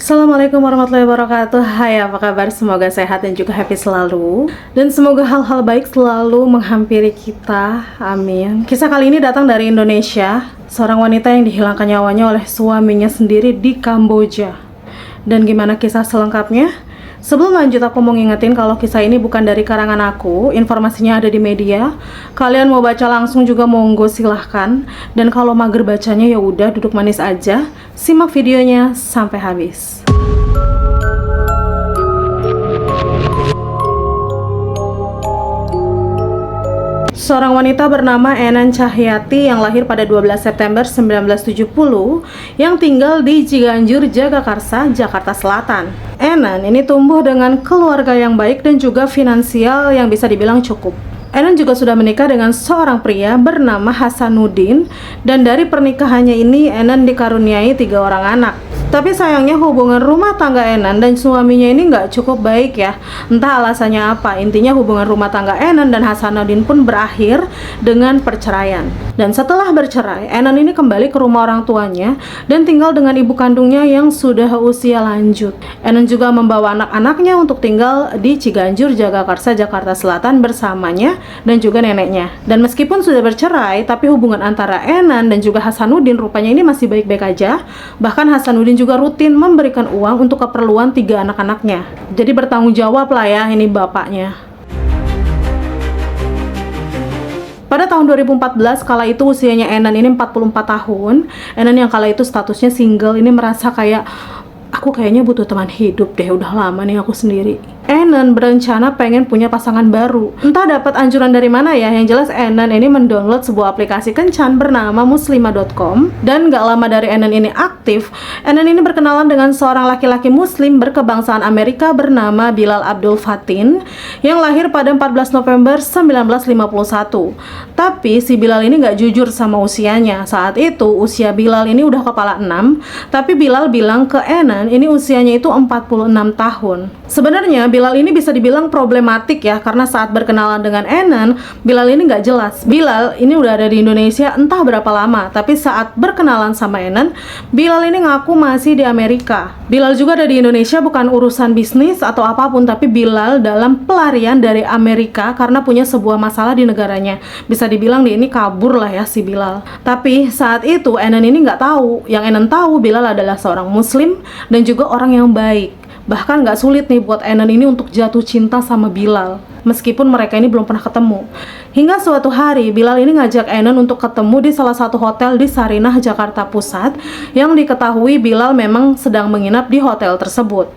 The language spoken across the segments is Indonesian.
Assalamualaikum warahmatullahi wabarakatuh. Hai, apa kabar? Semoga sehat dan juga happy selalu. Dan semoga hal-hal baik selalu menghampiri kita. Amin. Kisah kali ini datang dari Indonesia. Seorang wanita yang dihilangkan nyawanya oleh suaminya sendiri di Kamboja. Dan gimana kisah selengkapnya? Sebelum lanjut, aku mau ngingetin kalau kisah ini bukan dari karangan aku. Informasinya ada di media. Kalian mau baca langsung juga monggo silahkan. Dan kalau mager bacanya ya udah duduk manis aja. Simak videonya sampai habis. Seorang wanita bernama Enan Cahyati yang lahir pada 12 September 1970 yang tinggal di Ciganjur, Jagakarsa, Jakarta Selatan. Enan ini tumbuh dengan keluarga yang baik dan juga finansial yang bisa dibilang cukup. Enan juga sudah menikah dengan seorang pria bernama Hasanuddin, dan dari pernikahannya ini Enan dikaruniai 3 orang anak. Tapi sayangnya hubungan rumah tangga Enan dan suaminya ini nggak cukup baik ya. Entah alasannya apa, intinya hubungan rumah tangga Enan dan Hasanuddin pun berakhir dengan perceraian. Dan setelah bercerai, Enan ini kembali ke rumah orang tuanya dan tinggal dengan ibu kandungnya yang sudah usia lanjut. Enan juga membawa anak-anaknya untuk tinggal di Ciganjur, Jagakarsa, Jakarta Selatan bersamanya dan juga neneknya. Dan meskipun sudah bercerai, tapi hubungan antara Enan dan juga Hasanuddin rupanya ini masih baik-baik aja. Bahkan Hasanuddin juga rutin memberikan uang untuk keperluan 3 anak-anaknya. Jadi bertanggung jawab lah ya ini bapaknya. Pada tahun 2014, kala itu usianya Enan ini 44 tahun. Enan yang kala itu statusnya single ini merasa kayak, aku kayaknya butuh teman hidup deh, udah lama nih aku sendiri. Enan berencana pengen punya pasangan baru. Entah dapat anjuran dari mana ya, yang jelas Enan ini mendownload sebuah aplikasi kencan bernama muslimah.com. Dan gak lama dari Enan ini aktif, Enan ini berkenalan dengan seorang laki-laki muslim berkebangsaan Amerika bernama Bilal Abdul Fatin yang lahir pada 14 November 1951. Tapi si Bilal ini gak jujur sama usianya. Saat itu usia Bilal ini udah kepala 6, tapi Bilal bilang ke Enan ini usianya itu 46 tahun. Sebenarnya Bilal ini bisa dibilang problematik ya, karena saat berkenalan dengan Enan, Bilal ini nggak jelas. Bilal ini udah ada di Indonesia entah berapa lama, tapi saat berkenalan sama Enan, Bilal ini ngaku masih di Amerika. Bilal juga ada di Indonesia bukan urusan bisnis atau apapun, tapi Bilal dalam pelarian dari Amerika karena punya sebuah masalah di negaranya. Bisa dibilang dia ini kabur lah ya si Bilal. Tapi saat itu Enan ini nggak tahu. Yang Enan tahu Bilal adalah seorang muslim dan juga orang yang baik. Bahkan gak sulit nih buat Enan ini untuk jatuh cinta sama Bilal, meskipun mereka ini belum pernah ketemu. Hingga suatu hari, Bilal ini ngajak Enan untuk ketemu di salah satu hotel di Sarinah, Jakarta Pusat, yang diketahui Bilal memang sedang menginap di hotel tersebut.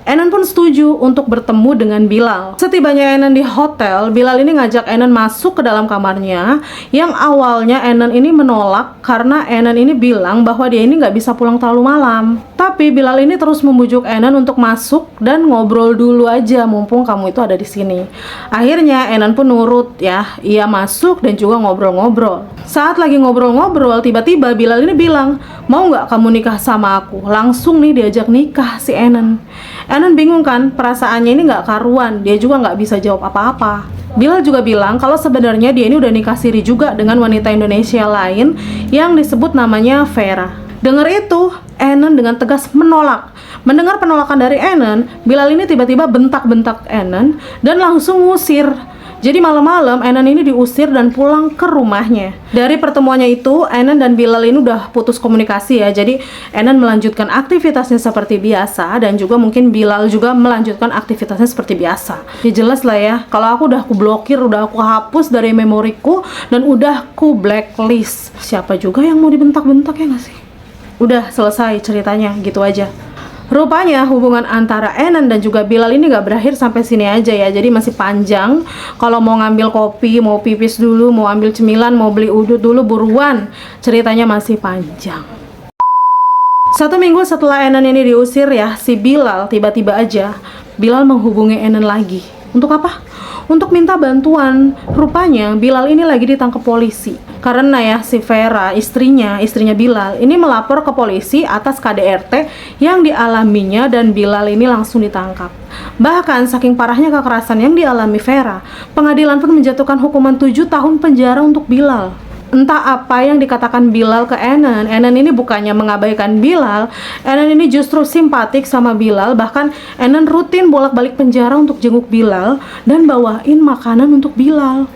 Enan pun setuju untuk bertemu dengan Bilal. Setibanya Enan di hotel, Bilal ini ngajak Enan masuk ke dalam kamarnya, yang awalnya Enan ini menolak karena Enan ini bilang bahwa dia ini nggak bisa pulang terlalu malam. Tapi Bilal ini terus membujuk Enan untuk masuk dan ngobrol dulu aja, mumpung kamu itu ada di sini. Akhirnya Enan pun nurut ya, ia masuk dan juga ngobrol-ngobrol. Saat lagi ngobrol-ngobrol, tiba-tiba Bilal ini bilang, mau nggak kamu nikah sama aku? Langsung nih diajak nikah si Enan. Enan bingung kan, perasaannya ini nggak karuan, dia juga nggak bisa jawab apa-apa. Bilal juga bilang kalau sebenarnya dia ini udah nikah siri juga dengan wanita Indonesia lain yang disebut namanya Vera. Dengar itu, Enan dengan tegas menolak. Mendengar penolakan dari Enan, Bilal ini tiba-tiba bentak-bentak Enan dan langsung ngusir. Jadi malam-malam Enan ini diusir dan pulang ke rumahnya. Dari pertemuannya itu, Enan dan Bilal ini udah putus komunikasi ya. Jadi Enan melanjutkan aktivitasnya seperti biasa, dan juga mungkin Bilal juga melanjutkan aktivitasnya seperti biasa. Ya jelas lah ya, kalau aku udah aku blokir, udah aku hapus dari memoriku, dan udah aku blacklist. Siapa juga yang mau dibentak-bentak ya nggak sih? Udah selesai ceritanya, gitu aja. Rupanya hubungan antara Enan dan juga Bilal ini gak berakhir sampai sini aja ya. Jadi masih panjang. Kalau mau ngambil kopi, mau pipis dulu, mau ambil cemilan, mau beli udut dulu, buruan. Ceritanya masih panjang. 1 minggu setelah Enan ini diusir ya, si Bilal tiba-tiba aja Bilal menghubungi Enan lagi. Untuk apa? Untuk minta bantuan. Rupanya Bilal ini lagi ditangkap polisi karena ya si Vera, istrinya Bilal ini melapor ke polisi atas KDRT yang dialaminya, dan Bilal ini langsung ditangkap. Bahkan saking parahnya kekerasan yang dialami Vera, pengadilan pun menjatuhkan hukuman 7 tahun penjara untuk Bilal. Entah apa yang dikatakan Bilal ke Enan. Enan ini bukannya mengabaikan Bilal, Enan ini justru simpatik sama Bilal. Bahkan Enan rutin bolak-balik penjara untuk jenguk Bilal dan bawain makanan untuk Bilal.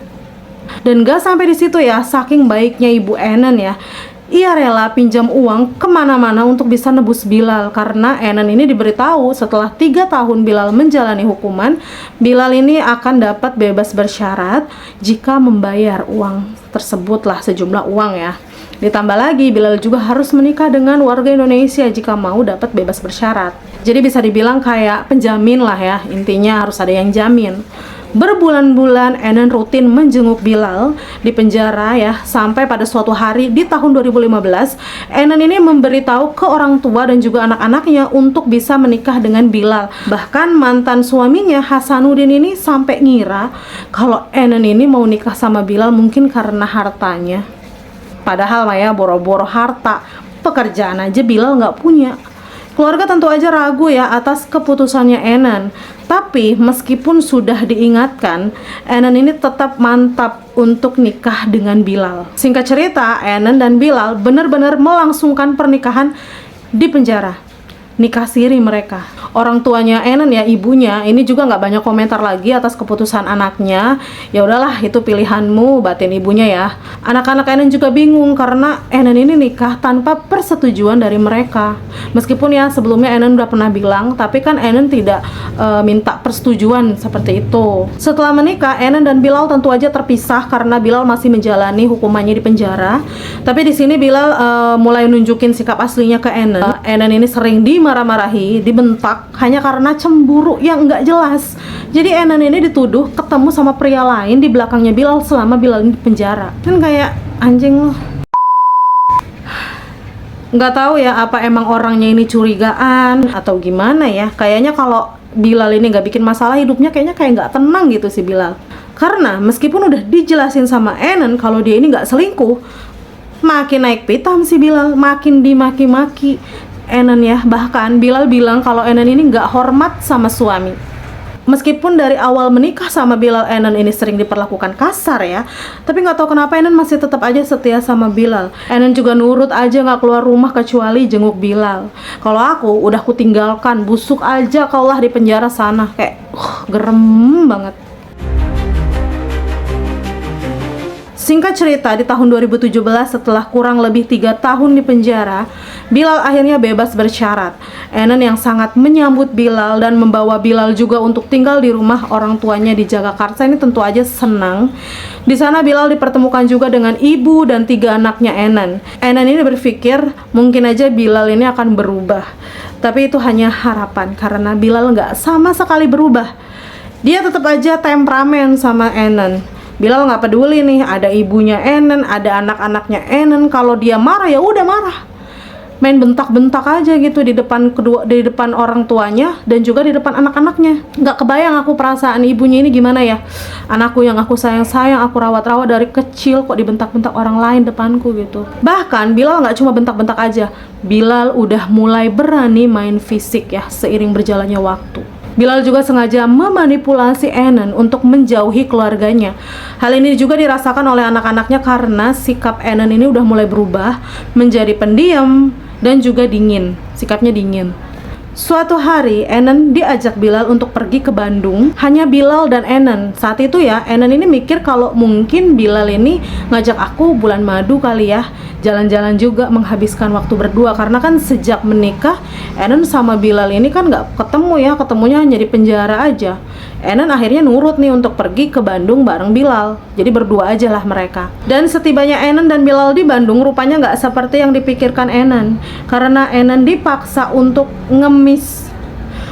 Dan gak sampai di situ ya, saking baiknya ibu Enan ya, ia rela pinjam uang kemana-mana untuk bisa nebus Bilal. Karena Enan ini diberitahu setelah 3 tahun Bilal menjalani hukuman, Bilal ini akan dapat bebas bersyarat jika membayar uang tersebutlah, sejumlah uang ya. Ditambah lagi Bilal juga harus menikah dengan warga Indonesia jika mau dapat bebas bersyarat. Jadi bisa dibilang kayak penjamin lah ya, intinya harus ada yang jamin. Berbulan-bulan Enan rutin menjenguk Bilal di penjara ya, sampai pada suatu hari di tahun 2015 Enan ini memberitahu ke orang tua dan juga anak-anaknya untuk bisa menikah dengan Bilal. Bahkan mantan suaminya Hasanuddin ini sampai ngira kalau Enan ini mau nikah sama Bilal mungkin karena hartanya. Padahal mah ya boro-boro harta, pekerjaan aja Bilal nggak punya. Keluarga tentu aja ragu ya atas keputusannya Enan. Tapi meskipun sudah diingatkan, Enan ini tetap mantap untuk nikah dengan Bilal. Singkat cerita, Enan dan Bilal benar-benar melangsungkan pernikahan di penjara. Nikah siri mereka. Orang tuanya Enan ya, ibunya ini juga nggak banyak komentar lagi atas keputusan anaknya. Ya udahlah, itu pilihanmu, batin ibunya ya. Anak-anak Enan juga bingung karena Enan ini nikah tanpa persetujuan dari mereka. Meskipun ya sebelumnya Enan udah pernah bilang, tapi kan Enan tidak minta persetujuan seperti itu. Setelah menikah, Enan dan Bilal tentu aja terpisah karena Bilal masih menjalani hukumannya di penjara. Tapi di sini Bilal mulai nunjukin sikap aslinya ke Enan. Enan ini sering dimarah-marahi, dibentak hanya karena cemburu yang nggak jelas. Jadi Enan ini dituduh ketemu sama pria lain di belakangnya Bilal selama Bilal ini di penjara. Kan kayak anjing loh. Nggak tahu ya apa emang orangnya ini curigaan atau gimana ya. Kayaknya kalau Bilal ini nggak bikin masalah, hidupnya kayaknya kayak nggak tenang gitu si Bilal. Karena meskipun udah dijelasin sama Enan kalau dia ini nggak selingkuh, makin naik pitam si Bilal, makin dimaki-maki Enan ya. Bahkan Bilal bilang kalau Enan ini nggak hormat sama suami. Meskipun dari awal menikah sama Bilal, Enan ini sering diperlakukan kasar ya, tapi nggak tahu kenapa Enan masih tetap aja setia sama Bilal. Enan juga nurut aja, nggak keluar rumah kecuali jenguk Bilal. Kalau aku udah kutinggalkan, busuk aja kaulah di penjara sana. Kayak gerem banget. Singkat cerita, di tahun 2017 setelah kurang lebih 3 tahun di penjara, Bilal akhirnya bebas bersyarat. Enan yang sangat menyambut Bilal dan membawa Bilal juga untuk tinggal di rumah orang tuanya di Jagakarsa ini tentu aja senang. Di sana Bilal dipertemukan juga dengan ibu dan 3 anaknya Enan. Enan ini berpikir mungkin aja Bilal ini akan berubah. Tapi itu hanya harapan karena Bilal nggak sama sekali berubah. Dia tetap aja temperamen sama Enan. Bilal nggak peduli nih, ada ibunya Enan, ada anak-anaknya Enan. Kalau dia marah ya udah marah, main bentak-bentak aja gitu di depan orang tuanya dan juga di depan anak-anaknya. Nggak kebayang aku perasaan ibunya ini gimana ya. Anakku yang aku sayang-sayang, aku rawat-rawat dari kecil kok dibentak-bentak orang lain depanku gitu. Bahkan Bilal nggak cuma bentak-bentak aja, Bilal udah mulai berani main fisik ya seiring berjalannya waktu. Bilal juga sengaja memanipulasi Enan untuk menjauhi keluarganya. Hal ini juga dirasakan oleh anak-anaknya karena sikap Enan ini udah mulai berubah menjadi pendiam dan juga dingin. Sikapnya dingin. Suatu hari Enan diajak Bilal untuk pergi ke Bandung. Hanya Bilal dan Enan. Saat itu ya Enan ini mikir kalau mungkin Bilal ini ngajak aku bulan madu kali ya, jalan-jalan juga menghabiskan waktu berdua. Karena kan sejak menikah Enan sama Bilal ini kan gak ketemu ya, ketemunya hanya di penjara aja. Enan akhirnya nurut nih untuk pergi ke Bandung bareng Bilal. Jadi berdua aja lah mereka. Dan setibanya Enan dan Bilal di Bandung, rupanya gak seperti yang dipikirkan Enan. Karena Enan dipaksa untuk ngemis.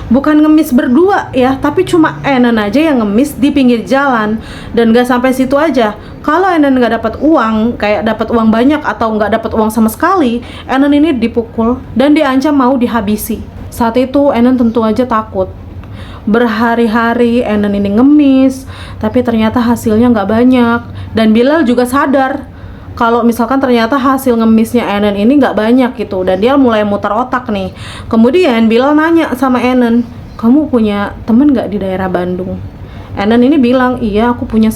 Bukan ngemis berdua ya, tapi cuma Enan aja yang ngemis di pinggir jalan. Dan gak sampai situ aja. Kalau Enan gak dapat uang, kayak dapat uang banyak atau gak dapat uang sama sekali, Enan ini dipukul dan diancam mau dihabisi. Saat itu Enan tentu aja takut. Berhari-hari Enan ini ngemis, tapi ternyata hasilnya nggak banyak. Dan Bilal juga sadar kalau misalkan ternyata hasil ngemisnya Enan ini nggak banyak gitu. Dan dia mulai muter otak nih. Kemudian Bilal nanya sama Enan, kamu punya temen nggak di daerah Bandung? Enen ini bilang, iya aku punya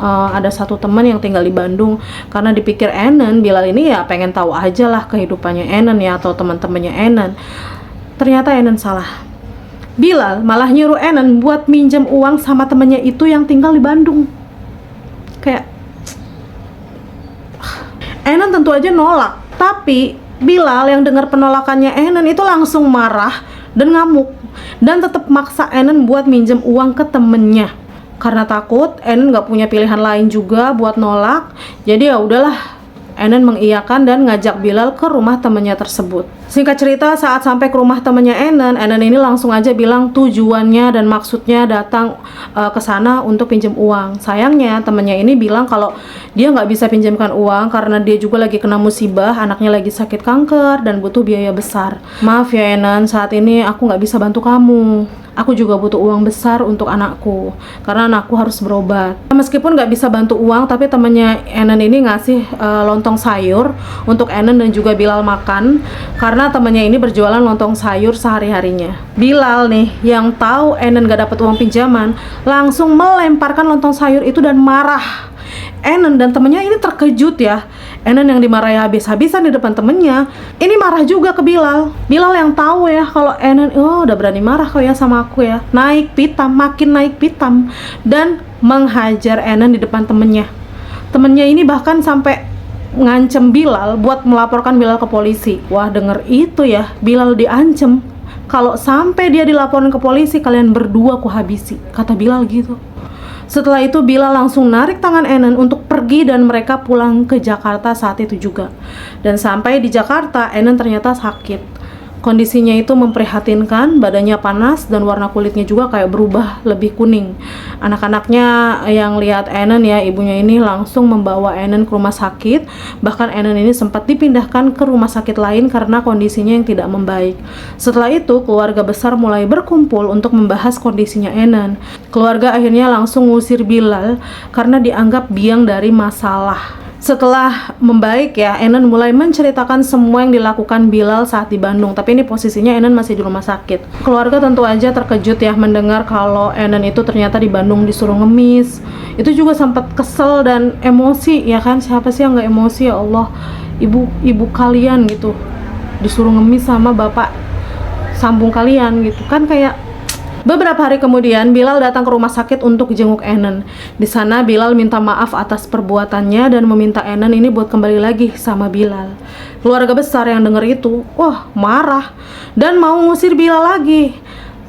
ada satu teman yang tinggal di Bandung. Karena dipikir Enen, Bilal ini ya pengen tahu aja lah kehidupannya Enen ya, atau teman-temannya Enen. Ternyata Enen salah. Bilal malah nyuruh Enen buat minjem uang sama temannya itu yang tinggal di Bandung. Kayak Enen tentu aja nolak, tapi Bilal yang dengar penolakannya Enen itu langsung marah dan ngamuk, dan tetap maksa Enen buat minjem uang ke temennya. Karena takut Enen nggak punya pilihan lain juga buat nolak, jadi ya udahlah, Enen mengiyakan dan ngajak Bilal ke rumah temennya tersebut. Singkat cerita, saat sampai ke rumah temennya Enen ini langsung aja bilang tujuannya dan maksudnya datang ke sana untuk pinjam uang. Sayangnya temennya ini bilang kalau dia nggak bisa pinjamkan uang karena dia juga lagi kena musibah, anaknya lagi sakit kanker dan butuh biaya besar. Maaf ya Enen, saat ini aku nggak bisa bantu kamu. Aku juga butuh uang besar untuk anakku, karena anakku harus berobat. Meskipun nggak bisa bantu uang, tapi temannya Enen ini ngasih lontong sayur untuk Enen dan juga Bilal makan, karena temannya ini berjualan lontong sayur sehari-harinya. Bilal nih, yang tahu Enen nggak dapat uang pinjaman, langsung melemparkan lontong sayur itu dan marah. Enen dan temennya ini terkejut ya. Enen yang dimarahi habis-habisan di depan temennya, ini marah juga ke Bilal. Bilal yang tahu ya kalau Enen udah berani marah kok ya sama aku ya. Naik pitam, makin naik pitam, dan menghajar Enen di depan temennya. Temennya ini bahkan sampai ngancem Bilal buat melaporkan Bilal ke polisi. Wah, denger itu ya, Bilal diancem. Kalau sampai dia dilaporin ke polisi, kalian berdua aku habisi, kata Bilal gitu. Setelah itu Bilal langsung narik tangan Enen untuk pergi dan mereka pulang ke Jakarta saat itu juga. Dan sampai di Jakarta, Enen ternyata sakit. Kondisinya itu memprihatinkan, badannya panas dan warna kulitnya juga kayak berubah lebih kuning. Anak-anaknya yang lihat Enen ya, ibunya ini langsung membawa Enen ke rumah sakit. Bahkan Enen ini sempat dipindahkan ke rumah sakit lain karena kondisinya yang tidak membaik. Setelah itu keluarga besar mulai berkumpul untuk membahas kondisinya Enen. Keluarga akhirnya langsung ngusir Bilal karena dianggap biang dari masalah. Setelah membaik ya, Enen mulai menceritakan semua yang dilakukan Bilal saat di Bandung. Tapi ini posisinya Enen masih di rumah sakit. Keluarga tentu aja terkejut ya mendengar kalau Enen itu ternyata di Bandung disuruh ngemis. Itu juga sempat kesel dan emosi ya kan. Siapa sih yang gak emosi ya Allah. Ibu kalian gitu disuruh ngemis sama bapak sambung kalian gitu kan. Kayak beberapa hari kemudian Bilal datang ke rumah sakit untuk jenguk Enen. Di sana Bilal minta maaf atas perbuatannya dan meminta Enen ini buat kembali lagi sama Bilal. Keluarga besar yang denger itu, wah marah dan mau ngusir Bilal lagi.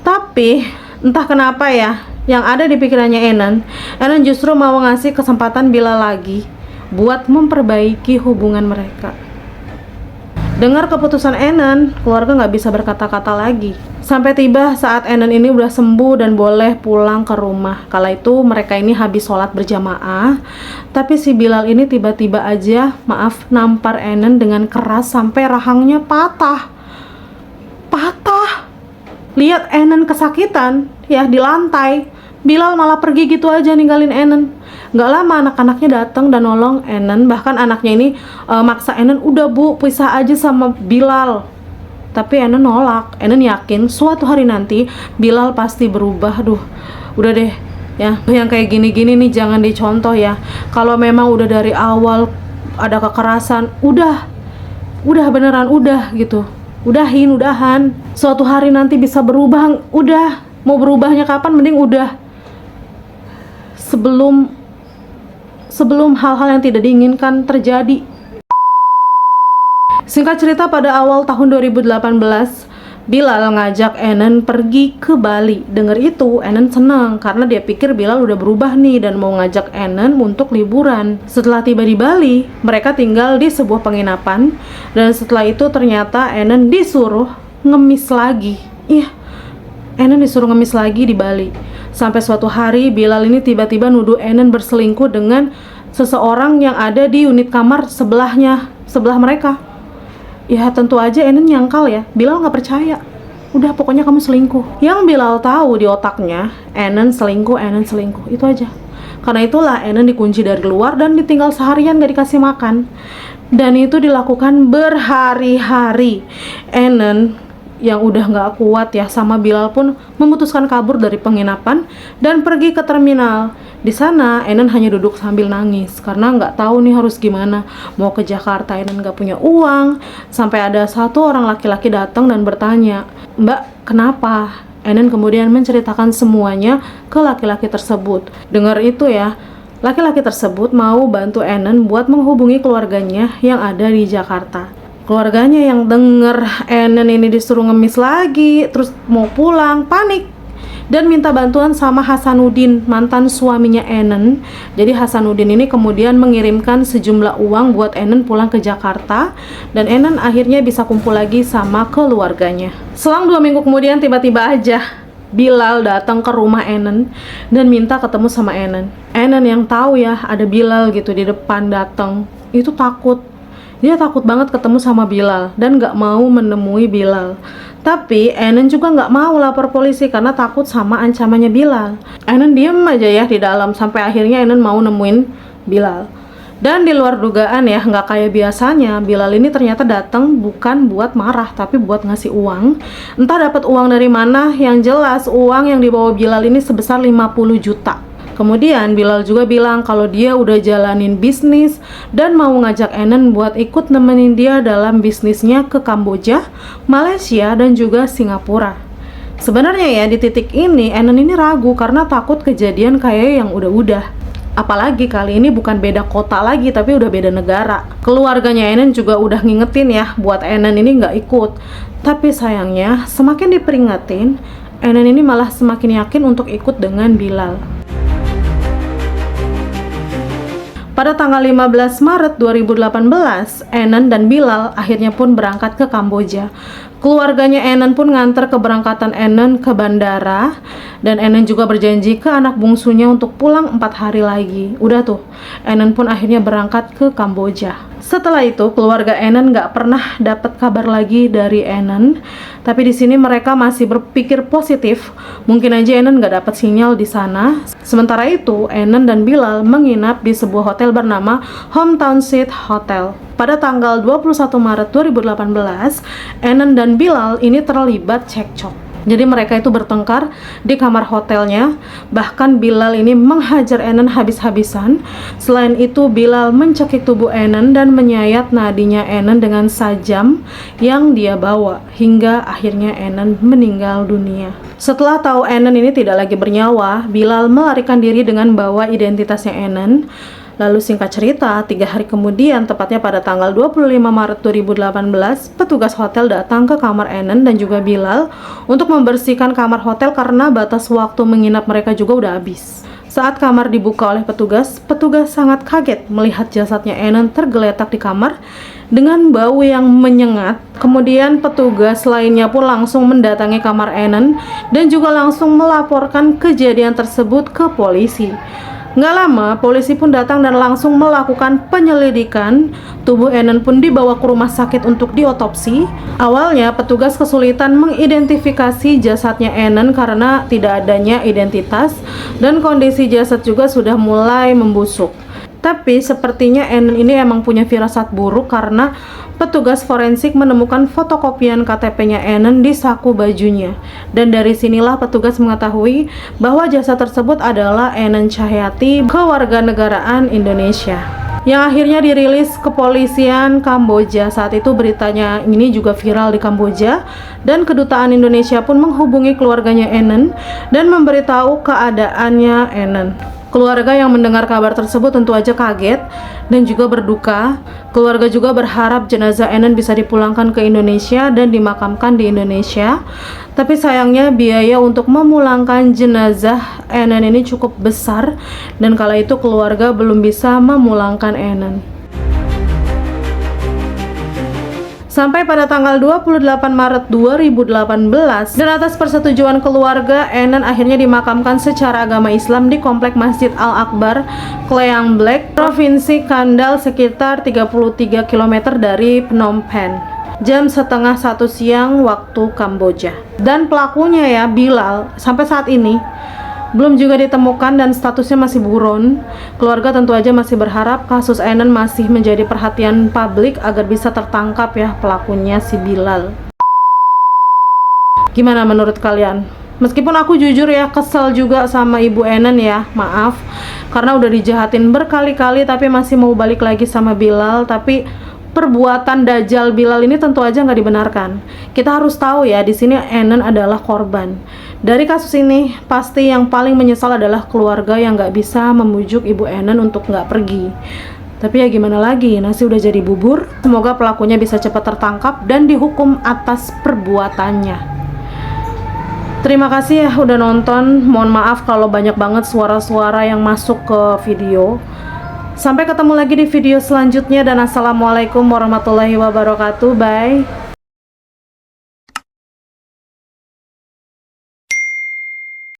Tapi entah kenapa ya, yang ada di pikirannya Enen justru mau ngasih kesempatan Bilal lagi buat memperbaiki hubungan mereka. Dengar keputusan Enen, keluarga nggak bisa berkata-kata lagi. Sampai tiba saat Enen ini udah sembuh dan boleh pulang ke rumah. Kala itu mereka ini habis sholat berjamaah, tapi si Bilal ini tiba-tiba aja, nampar Enen dengan keras sampai rahangnya patah. Lihat Enen kesakitan ya di lantai, Bilal malah pergi gitu aja ninggalin Enen. Gak lama anak-anaknya datang dan nolong Enen. Bahkan anaknya ini maksa Enen, udah bu pisah aja sama Bilal. Tapi Enen nolak. Enen yakin suatu hari nanti Bilal pasti berubah. Aduh, udah deh ya, yang kayak gini-gini nih jangan dicontoh ya. Kalau memang udah dari awal ada kekerasan, udah beneran udah gitu, udahan. Suatu hari nanti bisa berubah. Udah, mau berubahnya kapan mending udah sebelum hal-hal yang tidak diinginkan terjadi. Singkat cerita, pada awal tahun 2018 Bilal ngajak Enen pergi ke Bali. Dengar itu Enen senang karena dia pikir Bilal udah berubah nih dan mau ngajak Enen untuk liburan. Setelah tiba di Bali, mereka tinggal di sebuah penginapan. Dan setelah itu ternyata Enen disuruh ngemis lagi. Iya, Enen disuruh ngemis lagi di Bali. Sampai suatu hari Bilal ini tiba-tiba nuduh Enen berselingkuh dengan seseorang yang ada di unit kamar sebelah mereka. Ya tentu aja Enen nyangkal ya, Bilal gak percaya. Udah pokoknya kamu selingkuh. Yang Bilal tahu di otaknya, Enen selingkuh, itu aja. Karena itulah Enen dikunci dari luar dan ditinggal seharian gak dikasih makan. Dan itu dilakukan berhari-hari. Enen yang udah nggak kuat ya sama Bilal pun memutuskan kabur dari penginapan dan pergi ke terminal. Di sana Enen hanya duduk sambil nangis karena nggak tahu nih harus gimana. Mau ke Jakarta Enen nggak punya uang. Sampai ada satu orang laki-laki datang dan bertanya, "Mbak, kenapa?" Enen kemudian menceritakan semuanya ke laki-laki tersebut. Dengar itu ya, laki-laki tersebut mau bantu Enen buat menghubungi keluarganya yang ada di Jakarta. Keluarganya yang denger Enen ini disuruh ngemis lagi, terus mau pulang, panik dan minta bantuan sama Hasanuddin, mantan suaminya Enen. Jadi Hasanuddin ini kemudian mengirimkan sejumlah uang buat Enen pulang ke Jakarta, dan Enen akhirnya bisa kumpul lagi sama keluarganya. Selang 2 minggu kemudian tiba-tiba aja Bilal datang ke rumah Enen dan minta ketemu sama Enen. Enen yang tahu ya ada Bilal gitu di depan datang, itu takut. Dia takut banget ketemu sama Bilal dan gak mau menemui Bilal. Tapi Enen juga nggak mau lapor polisi karena takut sama ancamannya Bilal. Enen diem aja ya di dalam sampai akhirnya Enen mau nemuin Bilal. Dan di luar dugaan ya, nggak kayak biasanya, Bilal ini ternyata datang bukan buat marah tapi buat ngasih uang. Entah dapat uang dari mana, yang jelas uang yang dibawa Bilal ini sebesar 50 juta. Kemudian Bilal juga bilang kalau dia udah jalanin bisnis dan mau ngajak Enen buat ikut nemenin dia dalam bisnisnya ke Kamboja, Malaysia, dan juga Singapura. Sebenarnya ya di titik ini Enen ini ragu karena takut kejadian kayak yang udah-udah. Apalagi kali ini bukan beda kota lagi tapi udah beda negara. Keluarganya Enen juga udah ngingetin ya buat Enen ini nggak ikut. Tapi sayangnya semakin diperingatin, Enen ini malah semakin yakin untuk ikut dengan Bilal. Pada tanggal 15 Maret 2018, Enen dan Bilal akhirnya pun berangkat ke Kamboja. Keluarganya Enen pun nganter keberangkatan Enen ke bandara, dan Enen juga berjanji ke anak bungsunya untuk pulang 4 hari lagi. Udah tuh, Enen pun akhirnya berangkat ke Kamboja. Setelah itu, keluarga Enen nggak pernah dapat kabar lagi dari Enen. Tapi di sini mereka masih berpikir positif. Mungkin aja Enen nggak dapat sinyal di sana. Sementara itu, Enen dan Bilal menginap di sebuah hotel bernama Hometown Suite Hotel. Pada tanggal 21 Maret 2018, Enen dan Bilal ini terlibat cekcok. Jadi mereka itu bertengkar di kamar hotelnya. Bahkan Bilal ini menghajar Enen habis-habisan. Selain itu Bilal mencekik tubuh Enen dan menyayat nadinya Enen dengan sajam yang dia bawa, hingga akhirnya Enen meninggal dunia. Setelah tahu Enen ini tidak lagi bernyawa, Bilal melarikan diri dengan bawa identitasnya Enen. Lalu singkat cerita, 3 hari kemudian, tepatnya pada tanggal 25 Maret 2018, petugas hotel datang ke kamar Enen dan juga Bilal untuk membersihkan kamar hotel karena batas waktu menginap mereka juga udah habis. Saat kamar dibuka oleh petugas sangat kaget melihat jasadnya Enen tergeletak di kamar dengan bau yang menyengat. Kemudian petugas lainnya pun langsung mendatangi kamar Enen dan juga langsung melaporkan kejadian tersebut ke polisi. Nggak lama, polisi pun datang dan langsung melakukan penyelidikan. Tubuh Enen pun dibawa ke rumah sakit untuk diotopsi. Awalnya, petugas kesulitan mengidentifikasi jasadnya Enen karena tidak adanya identitas, dan kondisi jasad juga sudah mulai membusuk. Tapi sepertinya Enen ini emang punya firasat buruk karena petugas forensik menemukan fotokopian KTP-nya Enen di saku bajunya. Dan dari sinilah petugas mengetahui bahwa jasad tersebut adalah Enen Cahyati, kewarganegaraan Indonesia, yang akhirnya dirilis kepolisian Kamboja. Saat itu beritanya ini juga viral di Kamboja, dan kedutaan Indonesia pun menghubungi keluarganya Enen dan memberitahu keadaannya Enen. Keluarga yang mendengar kabar tersebut tentu aja kaget dan juga berduka. Keluarga juga berharap jenazah Enen bisa dipulangkan ke Indonesia dan dimakamkan di Indonesia. Tapi sayangnya biaya untuk memulangkan jenazah Enen ini cukup besar, dan kala itu keluarga belum bisa memulangkan Enen. Sampai pada tanggal 28 Maret 2018, dan atas persetujuan keluarga, Enen akhirnya dimakamkan secara agama Islam di Komplek Masjid Al-Akbar, Klang Blek, Provinsi Kandal, sekitar 33 km dari Phnom Penh. Jam setengah 1 siang waktu Kamboja. Dan pelakunya ya, Bilal, sampai saat ini belum juga ditemukan dan statusnya masih buron. Keluarga tentu aja masih berharap kasus Enen masih menjadi perhatian publik agar bisa tertangkap ya pelakunya si Bilal. Gimana menurut kalian? Meskipun aku jujur ya kesel juga sama Ibu Enen ya, maaf karena udah dijahatin berkali-kali tapi masih mau balik lagi sama Bilal. Tapi perbuatan dajal Bilal ini tentu aja nggak dibenarkan. Kita harus tahu ya, di sini Enen adalah korban. Dari kasus ini pasti yang paling menyesal adalah keluarga yang nggak bisa memujuk Ibu Enen untuk nggak pergi. Tapi ya gimana lagi, nasi udah jadi bubur. Semoga pelakunya bisa cepat tertangkap dan dihukum atas perbuatannya. Terima kasih ya udah nonton. Mohon maaf kalau banyak banget suara-suara yang masuk ke video. Sampai ketemu lagi di video selanjutnya dan assalamualaikum warahmatullahi wabarakatuh. Bye.